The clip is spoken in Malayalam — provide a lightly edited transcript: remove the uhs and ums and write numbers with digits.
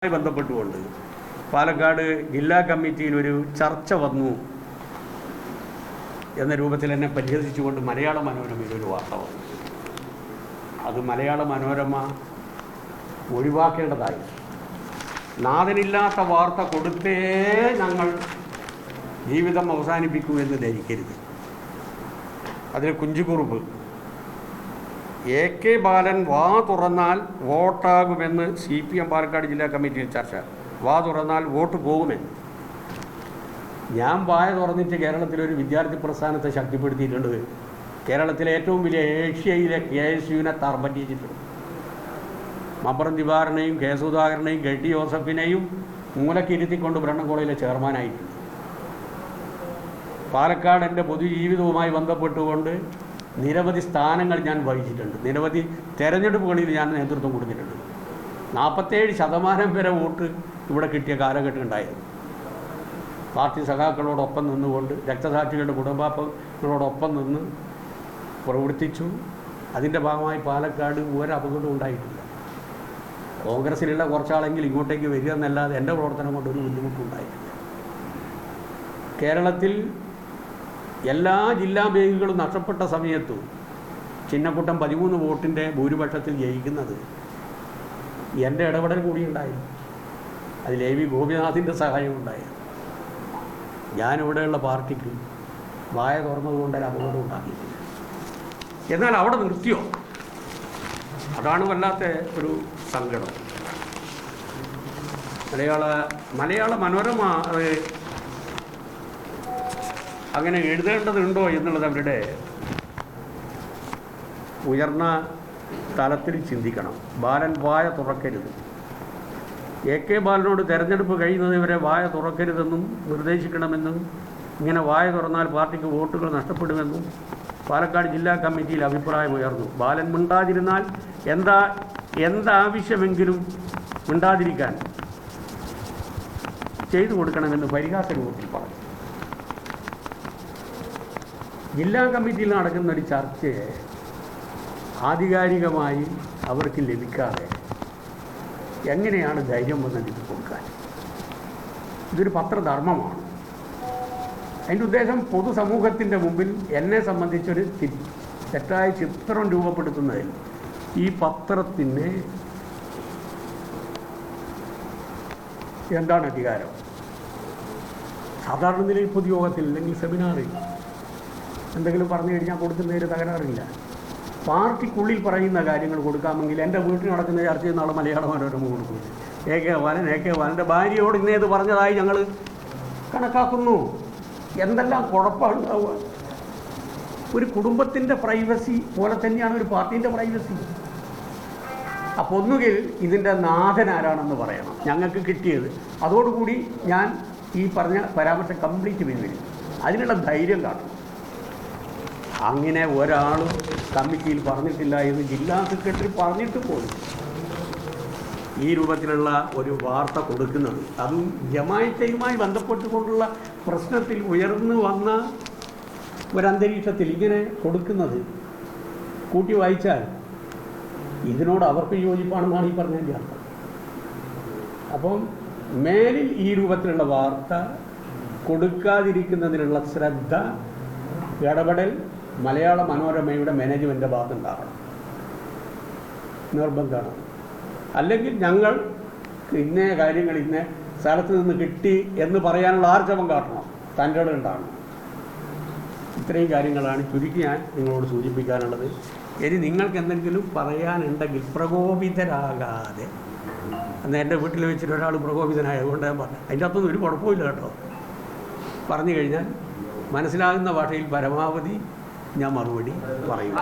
ബന്ധപ്പെട്ടുകൊണ്ട് പാലക്കാട് ജില്ലാ കമ്മിറ്റിയിൽ ഒരു ചർച്ച വന്നു എന്ന രൂപത്തിൽ എന്നെ പരിഹസിച്ചുകൊണ്ട് മലയാള മനോരമയിൽ ഒരു വാർത്ത വന്നു. അത് മലയാള മനോരമ ഒഴിവാക്കേണ്ടതായി. നാഥനില്ലാത്ത വാർത്ത കൊടുത്തേ ഞങ്ങൾ ജീവിതം അവസാനിപ്പിക്കൂ എന്ന് ധരിക്കരുത്. അതിൽ കുഞ്ചുകുറുപ്പ് എ കെ ബാലൻ വാ തുറന്നാൽ വോട്ടാകുമെന്ന് CPM പാലക്കാട് ജില്ലാ കമ്മിറ്റിയിൽ ചർച്ച. വാ തുറന്നാൽ വോട്ട് പോകുമെന്ന്. ഞാൻ വായ തുറന്നിട്ട് കേരളത്തിലൊരു വിദ്യാർത്ഥി പ്രസ്ഥാനത്തെ ശക്തിപ്പെടുത്തിയിട്ടുണ്ട്. കേരളത്തിലെ ഏറ്റവും വലിയ ഏഷ്യയിലെ KSUവിനെ തറപ്പറ്റിച്ചിട്ടുണ്ട്. മമ്പറം ദിവാറിനെയും കെ സുധാകരനെയും KT ജോസഫിനെയും മൂലക്കിരുത്തിക്കൊണ്ട് ബ്രണ്ണൻ കോളേജിലെ ചെയർമാനായിട്ടുണ്ട്. പാലക്കാട് എൻ്റെ പൊതുജീവിതവുമായി ബന്ധപ്പെട്ടുകൊണ്ട് നിരവധി സ്ഥാനങ്ങൾ ഞാൻ വഹിച്ചിട്ടുണ്ട്. നിരവധി തെരഞ്ഞെടുപ്പുകളിൽ ഞാൻ നേതൃത്വം കൊടുത്തിട്ടുണ്ട്. 47% വരെ വോട്ട് ഇവിടെ കിട്ടിയ കാലഘട്ടം ഉണ്ടായിരുന്നു. പാർട്ടി സഖാക്കളോടൊപ്പം നിന്നുകൊണ്ട് രക്തസാക്ഷികളുടെ കുടുംബാംഗങ്ങളോടൊപ്പം നിന്ന് പ്രവർത്തിച്ചു. അതിൻ്റെ ഭാഗമായി പാലക്കാട് ഒരു അപകടം ഉണ്ടായിട്ടില്ല. കോൺഗ്രസ്സിലുള്ള കുറച്ചാളെങ്കിൽ ഇങ്ങോട്ടേക്ക് വരിക എന്നല്ലാതെ എൻ്റെ പ്രവർത്തനം കൊണ്ടൊരു ബുദ്ധിമുട്ടുണ്ടായിട്ടില്ല. കേരളത്തിൽ എല്ലാ ജില്ലാ ബാങ്കുകളും നഷ്ടപ്പെട്ട സമയത്തും ചിന്നക്കുട്ടൻ 13 വോട്ടിൻ്റെ ഭൂരിപക്ഷത്തിൽ ജയിക്കുന്നത് എൻ്റെ ഇടപെടൽ കൂടി ഉണ്ടായിരുന്നു. അതിൽ AV ഗോപിനാഥിൻ്റെ സഹായം ഉണ്ടായിരുന്നു. ഞാനിവിടെയുള്ള പാർട്ടിക്ക് വായ തുറന്നതുകൊണ്ട് ഒരു അപകടം ഉണ്ടാക്കിയിട്ടില്ല. എന്നാൽ അവിടെ നിർത്തിയോ? അതാണ് വല്ലാത്ത ഒരു സങ്കടം. മലയാള മനോരമ അത് അങ്ങനെ എഴുതേണ്ടതുണ്ടോ എന്നുള്ളത് അവരുടെ ഉയർന്ന തലത്തിൽ ചിന്തിക്കണം. ബാലൻ വായ തുറക്കരുത്. AK ബാലനോട് തെരഞ്ഞെടുപ്പ് കഴിയുന്നത് വരെ വായ തുറക്കരുതെന്നും നിർദ്ദേശിക്കണമെന്നും ഇങ്ങനെ വായ തുറന്നാൽ പാർട്ടിക്ക് വോട്ടുകൾ നഷ്ടപ്പെടുമെന്നും പാലക്കാട് ജില്ലാ കമ്മിറ്റിയിൽ അഭിപ്രായമുയർന്നു. ബാലൻ മിണ്ടാതിരുന്നാൽ എന്താവശ്യമെങ്കിലും മിണ്ടാതിരിക്കാൻ ചെയ്തു കൊടുക്കണമെന്ന് പരിഹാസ രൂപത്തിൽ പറഞ്ഞു. ജില്ലാ കമ്മിറ്റിയിൽ നടക്കുന്ന ഒരു ചർച്ചയെ ആധികാരികമായി അവർക്ക് ലഭിക്കാതെ എങ്ങനെയാണ് ധൈര്യം വന്നത് ഇത് കൊടുക്കാൻ? ഇതൊരു പത്രധർമ്മമാണ്. അതിൻ്റെ ഉദ്ദേശം പൊതുസമൂഹത്തിൻ്റെ മുമ്പിൽ എന്നെ സംബന്ധിച്ചൊരു തെറ്റായ ചിത്രം രൂപപ്പെടുത്തുന്നതിൽ ഈ പത്രത്തിന് എന്താണ് അധികാരം? സാധാരണ നിലയിൽ പൊതുയോഗത്തിൽ അല്ലെങ്കിൽ സെമിനാറിൽ എന്തെങ്കിലും പറഞ്ഞു കഴിഞ്ഞാൽ കൊടുക്കുന്നതിന് തകരാറില്ല. പാർട്ടിക്കുള്ളിൽ പറയുന്ന കാര്യങ്ങൾ കൊടുക്കാമെങ്കിൽ എൻ്റെ വീട്ടിൽ നടക്കുന്ന ചർച്ചയിൽ നാളെ മലയാള മനോരമ കൊടുക്കും. AK ബാലൻ്റെ ഭാര്യയോട് ഇന്നേത് പറഞ്ഞതായി ഞങ്ങൾ കണക്കാക്കുന്നു. എന്തെല്ലാം കുഴപ്പമുണ്ടാവുക? ഒരു കുടുംബത്തിൻ്റെ പ്രൈവസി പോലെ തന്നെയാണ് ഒരു പാർട്ടീൻ്റെ പ്രൈവസി. അപ്പോൾ ഒന്നുകിൽ ഇതിൻ്റെ നാഥൻ ആരാണെന്ന് പറയണം. ഞങ്ങൾക്ക് കിട്ടിയത് അതോടുകൂടി ഞാൻ ഈ പറഞ്ഞ പരാമർശം കംപ്ലീറ്റ് പിൻവലിക്കും. അതിനുള്ള ധൈര്യം കാണും. അങ്ങനെ ഒരാളും കമ്മിറ്റിയിൽ പറഞ്ഞിട്ടില്ല എന്ന് ജില്ലാ സെക്രട്ടറി പറഞ്ഞിട്ട് പോലും ഈ രൂപത്തിലുള്ള ഒരു വാർത്ത കൊടുക്കുന്നത്, അതും ജമാഅത്തുമായി ബന്ധപ്പെട്ടുകൊണ്ടുള്ള പ്രശ്നത്തിൽ ഉയർന്നു വന്ന ഒരന്തരീക്ഷത്തിൽ ഇങ്ങനെ കൊടുക്കുന്നത് കൂട്ടി വായിച്ചാൽ ഇതിനോട് അവർക്ക് യോജിപ്പാണെന്നാണ് ഈ പറഞ്ഞതിൻ്റെ അർത്ഥം. അപ്പം മേലിൽ ഈ രൂപത്തിലുള്ള വാർത്ത കൊടുക്കാതിരിക്കുന്നതിനുള്ള ശ്രദ്ധ, ഇടപെടൽ മലയാള മനോരമയുടെ മാനേജ്മെൻ്റ് ഭാഗത്തുണ്ടാകണം, നിർബന്ധമാണ്. അല്ലെങ്കിൽ ഞങ്ങൾ ഇന്ന കാര്യങ്ങൾ ഇന്ന സ്ഥലത്ത് നിന്ന് കിട്ടി എന്ന് പറയാനുള്ള ആർജവം കാട്ടണം, തൻ്റെ ഉണ്ടാകണം. ഇത്രയും കാര്യങ്ങളാണ് ചുരുക്കി ഞാൻ നിങ്ങളോട് സൂചിപ്പിക്കാനുള്ളത്. ഇനി നിങ്ങൾക്ക് എന്തെങ്കിലും പറയാനുണ്ടെങ്കിൽ പ്രകോപിതരാകാതെ. അന്ന് എൻ്റെ വീട്ടിൽ വെച്ചിട്ട് ഒരാൾ പ്രകോപിതനായതുകൊണ്ട് ഞാൻ പറഞ്ഞു, അതിൻ്റെ അകത്തൊന്നും ഒരു കുഴപ്പമില്ല കേട്ടോ. പറഞ്ഞു കഴിഞ്ഞാൽ മനസ്സിലാകുന്ന ഭാഷയിൽ പരമാവധി ഞാൻ മറുപടി പറയും.